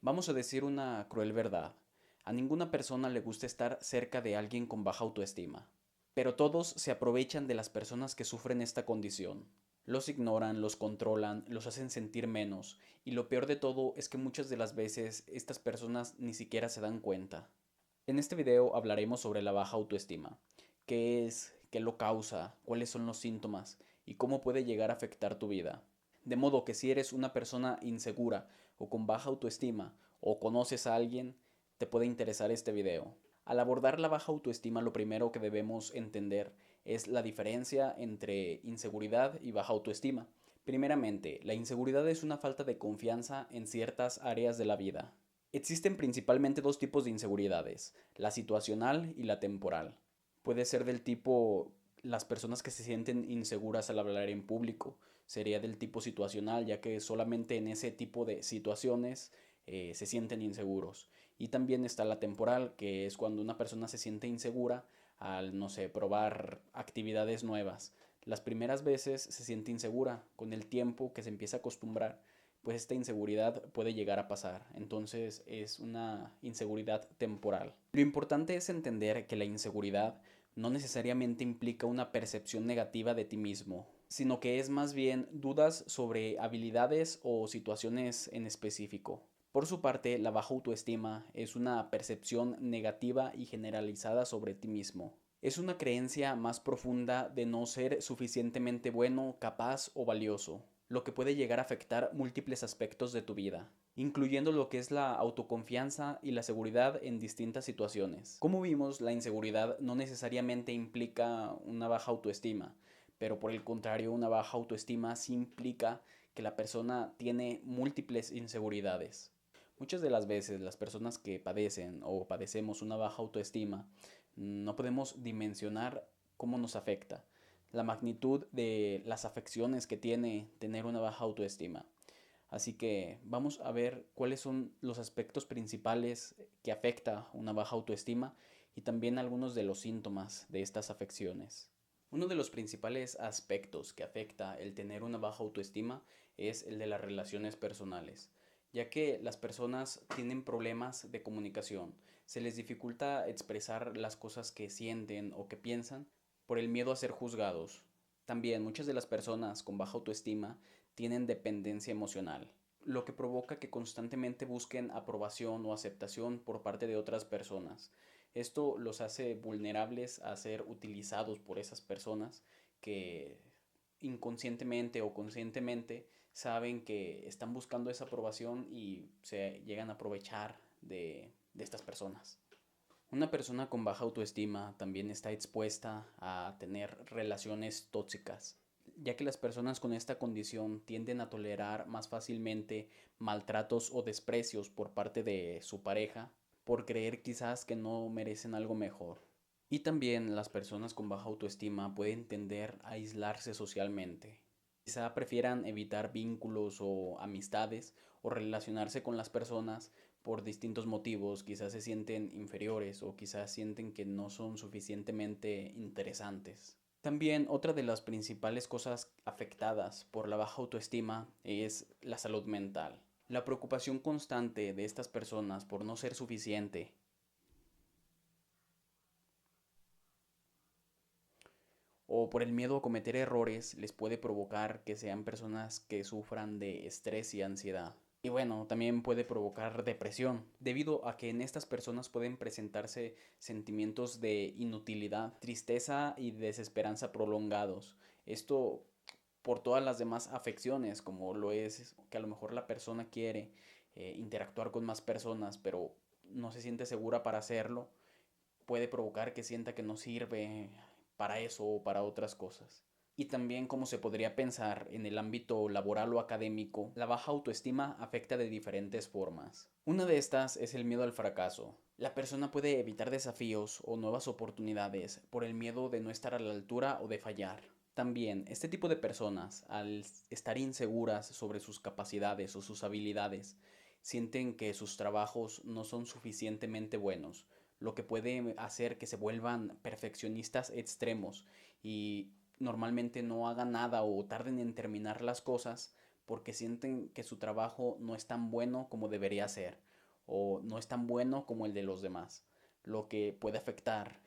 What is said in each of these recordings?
Vamos a decir una cruel verdad. A ninguna persona le gusta estar cerca de alguien con baja autoestima. Pero todos se aprovechan de las personas que sufren esta condición. Los ignoran, los controlan, los hacen sentir menos, y lo peor de todo es que muchas de las veces estas personas ni siquiera se dan cuenta. En este video hablaremos sobre la baja autoestima. ¿Qué es? ¿Qué lo causa? ¿Cuáles son los síntomas? ¿Y cómo puede llegar a afectar tu vida? De modo que si eres una persona insegura o con baja autoestima o conoces a alguien, te puede interesar este video. Al abordar la baja autoestima, lo primero que debemos entender es la diferencia entre inseguridad y baja autoestima. Primeramente, la inseguridad es una falta de confianza en ciertas áreas de la vida. Existen principalmente dos tipos de inseguridades, la situacional y la temporal. Puede ser del tipo las personas que se sienten inseguras al hablar en público, sería del tipo situacional, ya que solamente en ese tipo de situaciones se sienten inseguros. Y también está la temporal, que es cuando una persona se siente insegura al, no sé, probar actividades nuevas. Las primeras veces se siente insegura, con el tiempo que se empieza a acostumbrar, pues esta inseguridad puede llegar a pasar. Entonces es una inseguridad temporal. Lo importante es entender que la inseguridad no necesariamente implica una percepción negativa de ti mismo, sino que es más bien dudas sobre habilidades o situaciones en específico. Por su parte, la baja autoestima es una percepción negativa y generalizada sobre ti mismo. Es una creencia más profunda de no ser suficientemente bueno, capaz o valioso, lo que puede llegar a afectar múltiples aspectos de tu vida, incluyendo lo que es la autoconfianza y la seguridad en distintas situaciones. Como vimos, la inseguridad no necesariamente implica una baja autoestima, pero por el contrario, una baja autoestima sí implica que la persona tiene múltiples inseguridades. Muchas de las veces las personas que padecen o padecemos una baja autoestima no podemos dimensionar cómo nos afecta, la magnitud de las afecciones que tiene tener una baja autoestima. Así que vamos a ver cuáles son los aspectos principales que afecta una baja autoestima y también algunos de los síntomas de estas afecciones. Uno de los principales aspectos que afecta el tener una baja autoestima es el de las relaciones personales, ya que las personas tienen problemas de comunicación, se les dificulta expresar las cosas que sienten o que piensan por el miedo a ser juzgados. También muchas de las personas con baja autoestima tienen dependencia emocional, lo que provoca que constantemente busquen aprobación o aceptación por parte de otras personas. Esto los hace vulnerables a ser utilizados por esas personas que inconscientemente o conscientemente saben que están buscando esa aprobación y se llegan a aprovechar de estas personas. Una persona con baja autoestima también está expuesta a tener relaciones tóxicas, ya que las personas con esta condición tienden a tolerar más fácilmente maltratos o desprecios por parte de su pareja por creer quizás que no merecen algo mejor. Y también las personas con baja autoestima pueden tender a aislarse socialmente. Quizá prefieran evitar vínculos o amistades o relacionarse con las personas por distintos motivos. Quizás se sienten inferiores o quizás sienten que no son suficientemente interesantes. También otra de las principales cosas afectadas por la baja autoestima es la salud mental. La preocupación constante de estas personas por no ser suficiente o por el miedo a cometer errores les puede provocar que sean personas que sufran de estrés y ansiedad. Y bueno, también puede provocar depresión, debido a que en estas personas pueden presentarse sentimientos de inutilidad, tristeza y desesperanza prolongados. Esto por todas las demás afecciones, como lo es que a lo mejor la persona quiere interactuar con más personas, pero no se siente segura para hacerlo, puede provocar que sienta que no sirve para eso o para otras cosas. Y también como se podría pensar en el ámbito laboral o académico, la baja autoestima afecta de diferentes formas. Una de estas es el miedo al fracaso. La persona puede evitar desafíos o nuevas oportunidades por el miedo de no estar a la altura o de fallar. También, este tipo de personas, al estar inseguras sobre sus capacidades o sus habilidades, sienten que sus trabajos no son suficientemente buenos, lo que puede hacer que se vuelvan perfeccionistas extremos y normalmente no hagan nada o tarden en terminar las cosas porque sienten que su trabajo no es tan bueno como debería ser o no es tan bueno como el de los demás, lo que puede afectar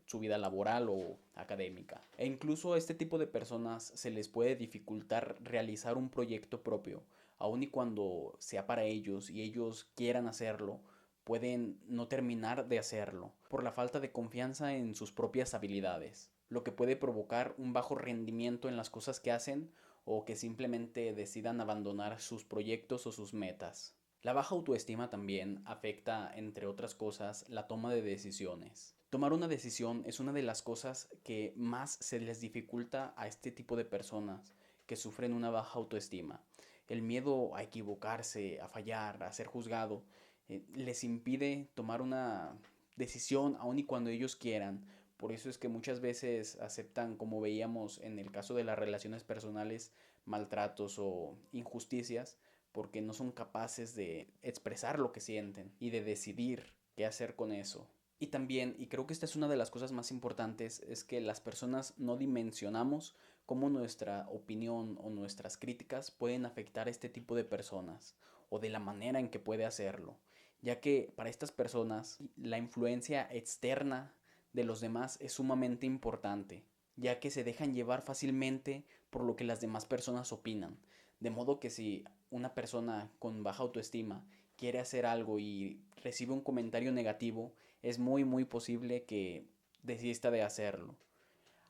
su vida laboral o académica. E incluso a este tipo de personas se les puede dificultar realizar un proyecto propio, aun y cuando sea para ellos y ellos quieran hacerlo, pueden no terminar de hacerlo por la falta de confianza en sus propias habilidades, lo que puede provocar un bajo rendimiento en las cosas que hacen o que simplemente decidan abandonar sus proyectos o sus metas. La baja autoestima también afecta, entre otras cosas, la toma de decisiones. Tomar una decisión es una de las cosas que más se les dificulta a este tipo de personas que sufren una baja autoestima. El miedo a equivocarse, a fallar, a ser juzgado, les impide tomar una decisión aun y cuando ellos quieran. Por eso es que muchas veces aceptan, como veíamos en el caso de las relaciones personales, maltratos o injusticias, porque no son capaces de expresar lo que sienten y de decidir qué hacer con eso. Y también, y creo que esta es una de las cosas más importantes, es que las personas no dimensionamos cómo nuestra opinión o nuestras críticas pueden afectar a este tipo de personas o de la manera en que puede hacerlo, ya que para estas personas la influencia externa de los demás es sumamente importante, ya que se dejan llevar fácilmente por lo que las demás personas opinan. De modo que si una persona con baja autoestima quiere hacer algo y recibe un comentario negativo, es muy posible que desista de hacerlo.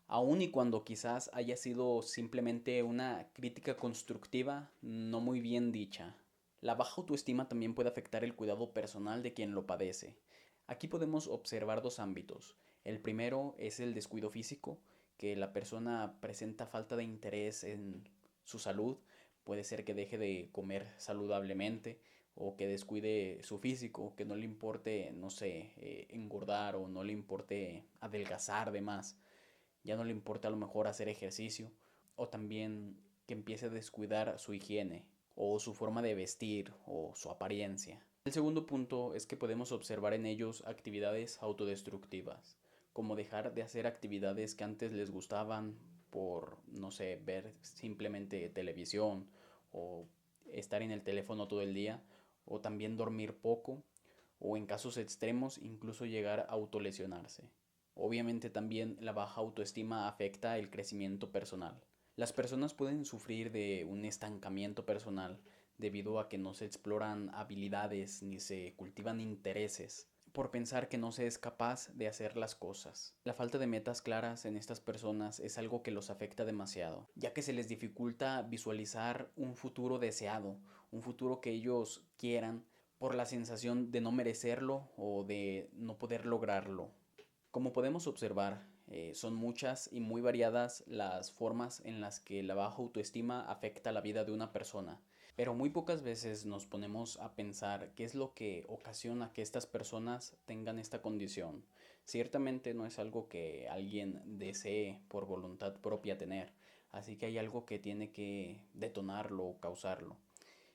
Aun y cuando quizás haya sido simplemente una crítica constructiva no muy bien dicha. La baja autoestima también puede afectar el cuidado personal de quien lo padece. Aquí podemos observar dos ámbitos. El primero es el descuido físico, que la persona presenta falta de interés en su salud, puede ser que deje de comer saludablemente o que descuide su físico, que no le importe, no sé, engordar o no le importe adelgazar de más, ya no le importa a lo mejor hacer ejercicio o también que empiece a descuidar su higiene o su forma de vestir o su apariencia. El segundo punto es que podemos observar en ellos actividades autodestructivas, como dejar de hacer actividades que antes les gustaban por, no sé, ver simplemente televisión o estar en el teléfono todo el día, o también dormir poco, o en casos extremos incluso llegar a autolesionarse. Obviamente también la baja autoestima afecta el crecimiento personal. Las personas pueden sufrir de un estancamiento personal debido a que no se exploran habilidades ni se cultivan intereses por pensar que no se es capaz de hacer las cosas. La falta de metas claras en estas personas es algo que los afecta demasiado, ya que se les dificulta visualizar un futuro deseado, un futuro que ellos quieran por la sensación de no merecerlo o de no poder lograrlo. Como podemos observar, son muchas y muy variadas las formas en las que la baja autoestima afecta la vida de una persona, pero muy pocas veces nos ponemos a pensar qué es lo que ocasiona que estas personas tengan esta condición. Ciertamente no es algo que alguien desee por voluntad propia tener, así que hay algo que tiene que detonarlo o causarlo.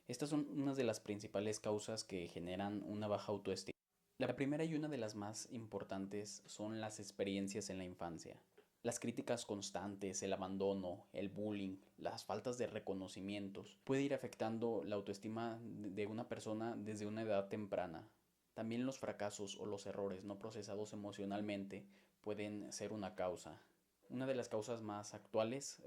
Estas son unas de las principales causas que generan una baja autoestima. La primera y una de las más importantes son las experiencias en la infancia. Las críticas constantes, el abandono, el bullying, las faltas de reconocimientos puede ir afectando la autoestima de una persona desde una edad temprana. También los fracasos o los errores no procesados emocionalmente pueden ser una causa. Una de las causas más actuales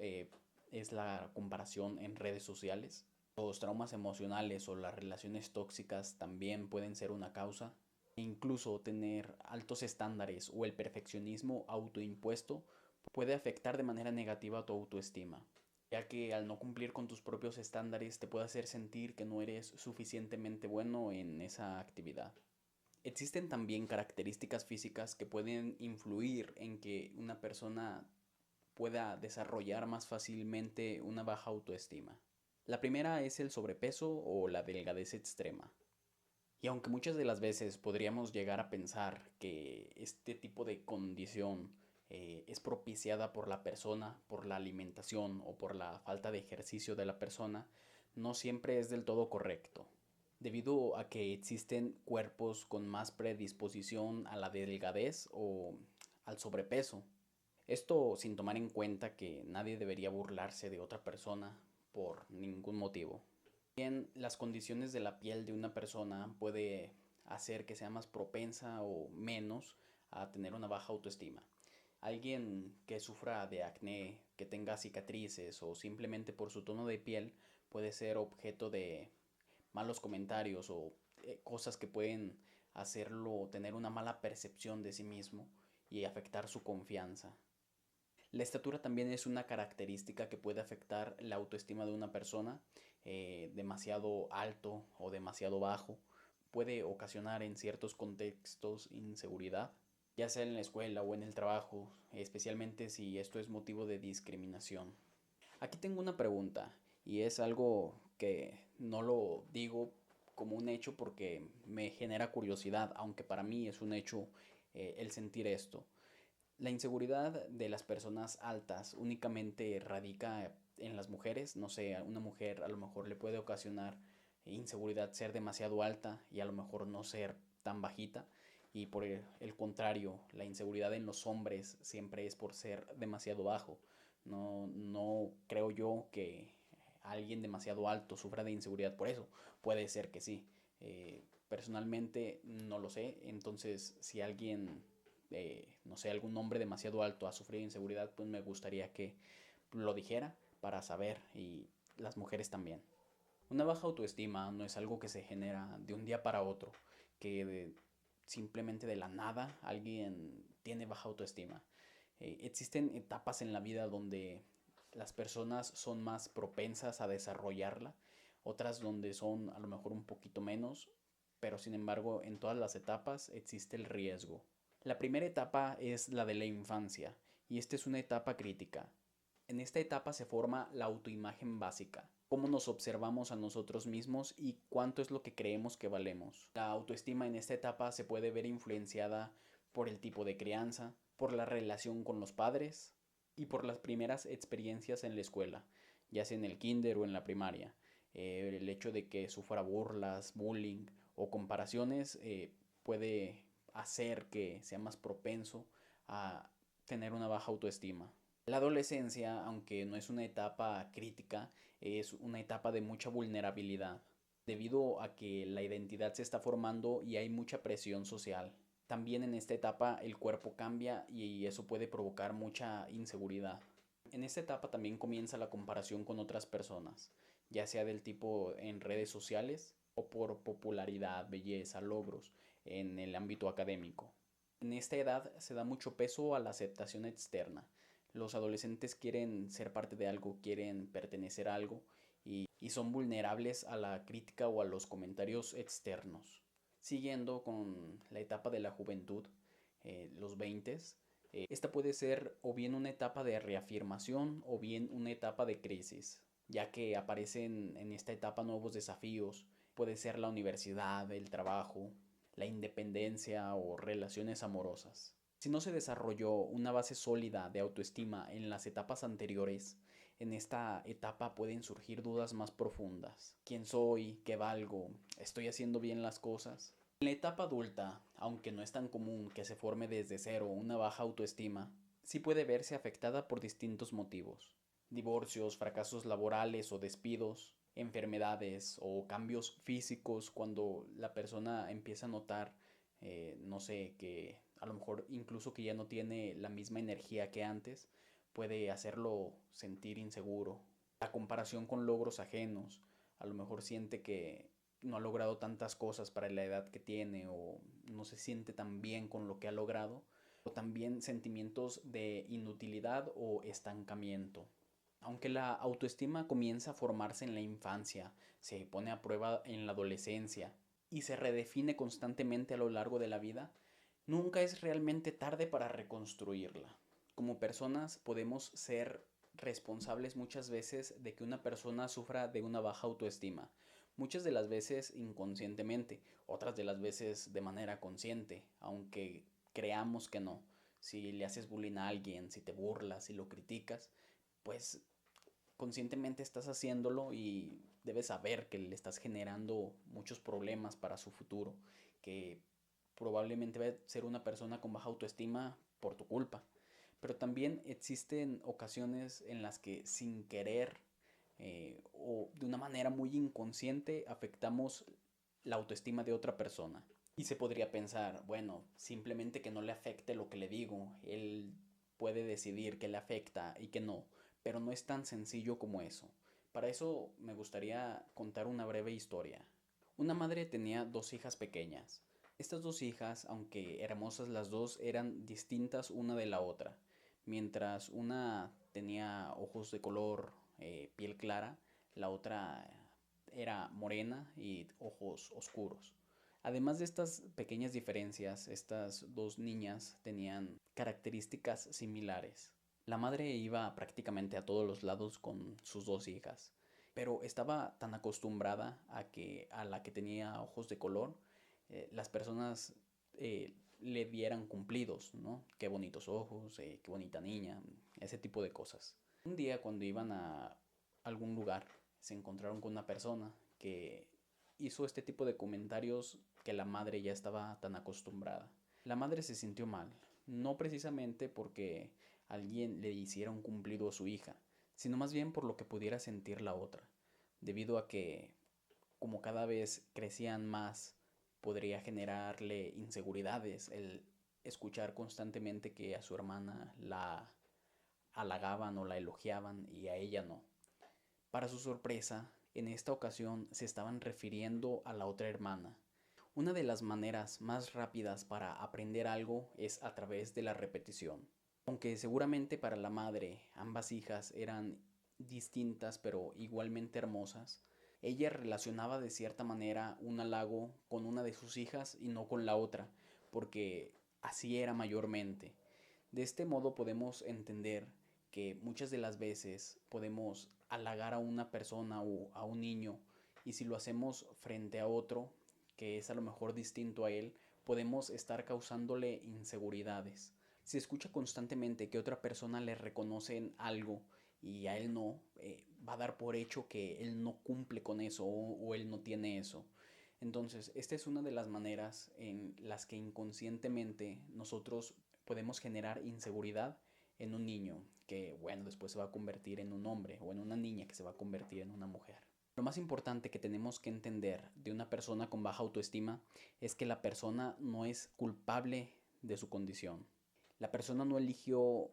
es la comparación en redes sociales. Los traumas emocionales o las relaciones tóxicas también pueden ser una causa. E incluso tener altos estándares o el perfeccionismo autoimpuesto puede afectar de manera negativa tu autoestima, ya que al no cumplir con tus propios estándares te puede hacer sentir que no eres suficientemente bueno en esa actividad. Existen también características físicas que pueden influir en que una persona pueda desarrollar más fácilmente una baja autoestima. La primera es el sobrepeso o la delgadez extrema. Y aunque muchas de las veces podríamos llegar a pensar que este tipo de condición es propiciada por la persona, por la alimentación o por la falta de ejercicio de la persona, no siempre es del todo correcto, debido a que existen cuerpos con más predisposición a la delgadez o al sobrepeso. Esto sin tomar en cuenta que nadie debería burlarse de otra persona por ningún motivo. Bien, las condiciones de la piel de una persona puede hacer que sea más propensa o menos a tener una baja autoestima. Alguien que sufra de acné, que tenga cicatrices o simplemente por su tono de piel puede ser objeto de malos comentarios o cosas que pueden hacerlo tener una mala percepción de sí mismo y afectar su confianza. La estatura también es una característica que puede afectar la autoestima de una persona, demasiado alto o demasiado bajo. Puede ocasionar en ciertos contextos inseguridad, ya sea en la escuela o en el trabajo, especialmente si esto es motivo de discriminación. Aquí tengo una pregunta y es algo que no lo digo como un hecho porque me genera curiosidad, aunque para mí es un hecho el sentir esto. La inseguridad de las personas altas únicamente radica en las mujeres. No sé, a una mujer a lo mejor le puede ocasionar inseguridad ser demasiado alta y a lo mejor no ser tan bajita. Y por el contrario, la inseguridad en los hombres siempre es por ser demasiado bajo. No creo yo que alguien demasiado alto sufra de inseguridad por eso. Puede ser que sí. Personalmente no lo sé. Entonces, si alguien no sé, algún hombre demasiado alto ha sufrido inseguridad, pues me gustaría que lo dijera para saber y las mujeres también. Una baja autoestima no es algo que se genera de un día para otro, que simplemente de la nada alguien tiene baja autoestima. Existen etapas en la vida donde las personas son más propensas a desarrollarla, otras donde son a lo mejor un poquito menos, pero sin embargo en todas las etapas existe el riesgo. La primera etapa es la de la infancia, y esta es una etapa crítica. En esta etapa se forma la autoimagen básica, cómo nos observamos a nosotros mismos y cuánto es lo que creemos que valemos. La autoestima en esta etapa se puede ver influenciada por el tipo de crianza, por la relación con los padres y por las primeras experiencias en la escuela, ya sea en el kinder o en la primaria. El hecho de que sufra burlas, bullying o comparaciones puede hacer que sea más propenso a tener una baja autoestima. La adolescencia, aunque no es una etapa crítica, es una etapa de mucha vulnerabilidad, debido a que la identidad se está formando y hay mucha presión social. También en esta etapa el cuerpo cambia y eso puede provocar mucha inseguridad. En esta etapa también comienza la comparación con otras personas, ya sea del tipo en redes sociales o por popularidad, belleza, logros en el ámbito académico. En esta edad se da mucho peso a la aceptación externa. Los adolescentes quieren ser parte de algo, quieren pertenecer a algo y son vulnerables a la crítica o a los comentarios externos. Siguiendo con la etapa de la juventud, los 20, esta puede ser o bien una etapa de reafirmación o bien una etapa de crisis, ya que aparecen en esta etapa nuevos desafíos. Puede ser la universidad, el trabajo, la independencia o relaciones amorosas. Si no se desarrolló una base sólida de autoestima en las etapas anteriores, en esta etapa pueden surgir dudas más profundas. ¿Quién soy? ¿Qué valgo? ¿Estoy haciendo bien las cosas? En la etapa adulta, aunque no es tan común que se forme desde cero una baja autoestima, sí puede verse afectada por distintos motivos. Divorcios, fracasos laborales o despidos, enfermedades o cambios físicos cuando la persona empieza a notar, no sé, que a lo mejor incluso que ya no tiene la misma energía que antes, puede hacerlo sentir inseguro. La comparación con logros ajenos, a lo mejor siente que no ha logrado tantas cosas para la edad que tiene o no se siente tan bien con lo que ha logrado, o también sentimientos de inutilidad o estancamiento. Aunque la autoestima comienza a formarse en la infancia, se pone a prueba en la adolescencia y se redefine constantemente a lo largo de la vida, nunca es realmente tarde para reconstruirla. Como personas podemos ser responsables muchas veces de que una persona sufra de una baja autoestima, muchas de las veces inconscientemente, otras de las veces de manera consciente, aunque creamos que no. Si le haces bullying a alguien, si te burlas, si lo criticas, pues conscientemente estás haciéndolo y debes saber que le estás generando muchos problemas para su futuro, que probablemente va a ser una persona con baja autoestima por tu culpa. Pero también existen ocasiones en las que sin querer o de una manera muy inconsciente afectamos la autoestima de otra persona. Y se podría pensar, bueno, simplemente que no le afecte lo que le digo, él puede decidir qué le afecta y qué no, pero no es tan sencillo como eso. Para eso me gustaría contar una breve historia. Una madre tenía dos hijas pequeñas. Estas dos hijas, aunque hermosas las dos, eran distintas una de la otra. Mientras una tenía ojos de color piel clara, la otra era morena y ojos oscuros. Además de estas pequeñas diferencias, estas dos niñas tenían características similares. La madre iba prácticamente a todos los lados con sus dos hijas, pero estaba tan acostumbrada a la que tenía ojos de color, las personas le dieran cumplidos, ¿no? Qué bonitos ojos, qué bonita niña, ese tipo de cosas. Un día cuando iban a algún lugar, se encontraron con una persona que hizo este tipo de comentarios que la madre ya estaba tan acostumbrada. La madre se sintió mal, no precisamente porque alguien le hiciera un cumplido a su hija, sino más bien por lo que pudiera sentir la otra, debido a que como cada vez crecían más, podría generarle inseguridades el escuchar constantemente que a su hermana la halagaban o la elogiaban y a ella no. Para su sorpresa, en esta ocasión se estaban refiriendo a la otra hermana. Una de las maneras más rápidas para aprender algo es a través de la repetición. Aunque seguramente para la madre ambas hijas eran distintas pero igualmente hermosas, ella relacionaba de cierta manera un halago con una de sus hijas y no con la otra, porque así era mayormente. De este modo podemos entender que muchas de las veces podemos halagar a una persona o a un niño, y si lo hacemos frente a otro que es a lo mejor distinto a él, podemos estar causándole inseguridades. Si escucha constantemente que otra persona le reconoce en algo y a él no, va a dar por hecho que él no cumple con eso o él no tiene eso. Entonces, esta es una de las maneras en las que inconscientemente nosotros podemos generar inseguridad en un niño que, bueno, después se va a convertir en un hombre, o en una niña que se va a convertir en una mujer. Lo más importante que tenemos que entender de una persona con baja autoestima es que la persona no es culpable de su condición. La persona no eligió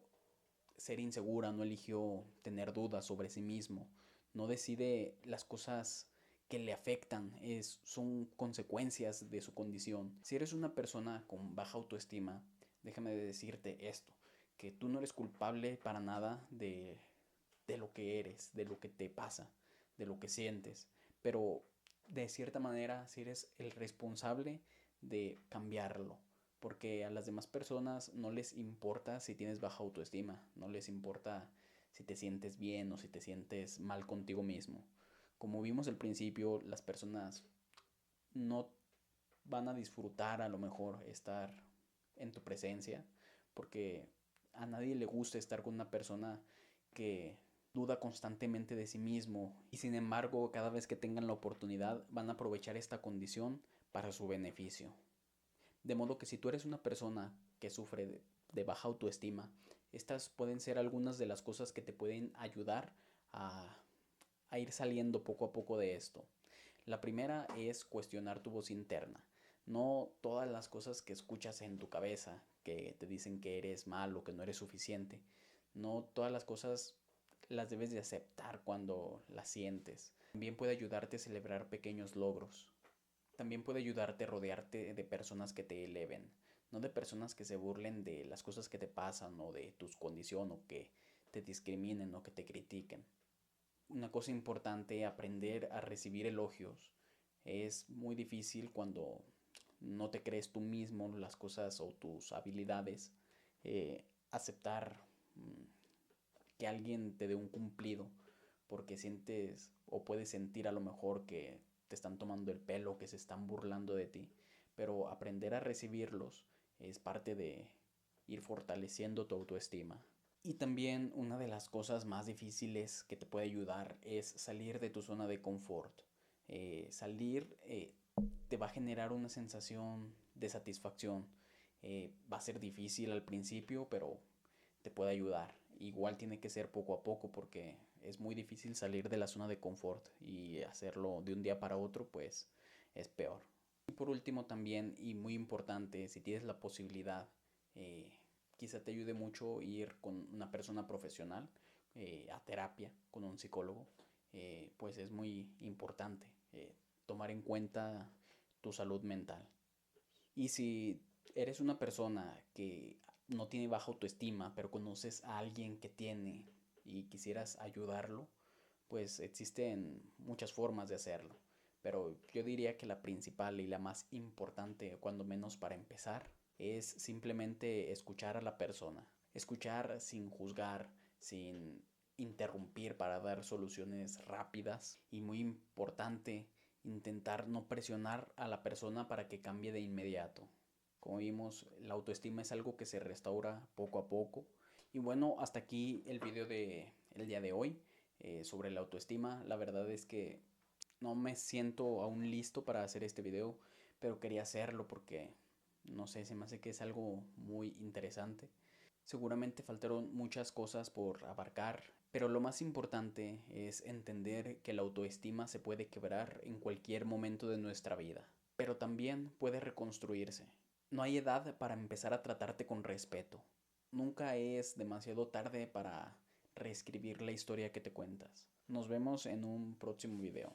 ser insegura, no eligió tener dudas sobre sí mismo, no decide las cosas que le afectan, son consecuencias de su condición. Si eres una persona con baja autoestima, déjame decirte esto, que tú no eres culpable para nada de lo que eres, de lo que te pasa, de lo que sientes, pero de cierta manera si eres el responsable de cambiarlo, porque a las demás personas no les importa si tienes baja autoestima, no les importa si te sientes bien o si te sientes mal contigo mismo. Como vimos al principio, las personas no van a disfrutar a lo mejor estar en tu presencia, porque a nadie le gusta estar con una persona que duda constantemente de sí mismo, y sin embargo cada vez que tengan la oportunidad van a aprovechar esta condición para su beneficio. De modo que si tú eres una persona que sufre de baja autoestima, estas pueden ser algunas de las cosas que te pueden ayudar a, a ir saliendo poco a poco de esto. La primera es cuestionar tu voz interna. No todas las cosas que escuchas en tu cabeza, que te dicen que eres malo, que no eres suficiente, no todas las cosas las debes de aceptar cuando las sientes. También puede ayudarte a celebrar pequeños logros. También puede ayudarte a rodearte de personas que te eleven, no de personas que se burlen de las cosas que te pasan o de tus condiciones o que te discriminen o que te critiquen. Una cosa importante, aprender a recibir elogios. Es muy difícil cuando no te crees tú mismo las cosas o tus habilidades, aceptar que alguien te dé un cumplido, porque sientes o puedes sentir a lo mejor que te están tomando el pelo, que se están burlando de ti, pero aprender a recibirlos es parte de ir fortaleciendo tu autoestima. Y también una de las cosas más difíciles que te puede ayudar es salir de tu zona de confort. Salir te va a generar una sensación de satisfacción. Va a ser difícil al principio, pero te puede ayudar. igual tiene que ser poco a poco porque es muy difícil salir de la zona de confort y hacerlo de un día para otro pues es peor. Y por último también, y muy importante, si tienes la posibilidad, eh, quizá te ayude mucho ir con una persona profesional a terapia, con un psicólogo, pues es muy importante tomar en cuenta tu salud mental. Y si eres una persona que no tiene baja autoestima, pero conoces a alguien que tiene y quisieras ayudarlo, pues existen muchas formas de hacerlo. Pero yo diría que la principal y la más importante, cuando menos para empezar, es simplemente escuchar a la persona. Escuchar sin juzgar, sin interrumpir para dar soluciones rápidas. Y muy importante, intentar no presionar a la persona para que cambie de inmediato. Como vimos, la autoestima es algo que se restaura poco a poco. Y bueno, hasta aquí el video de el día de hoy sobre la autoestima. La verdad es que no me siento aún listo para hacer este video, pero quería hacerlo porque, no sé, se me hace que es algo muy interesante. Seguramente faltaron muchas cosas por abarcar, pero lo más importante es entender que la autoestima se puede quebrar en cualquier momento de nuestra vida, pero también puede reconstruirse. No hay edad para empezar a tratarte con respeto. Nunca es demasiado tarde para reescribir la historia que te cuentas. Nos vemos en un próximo video.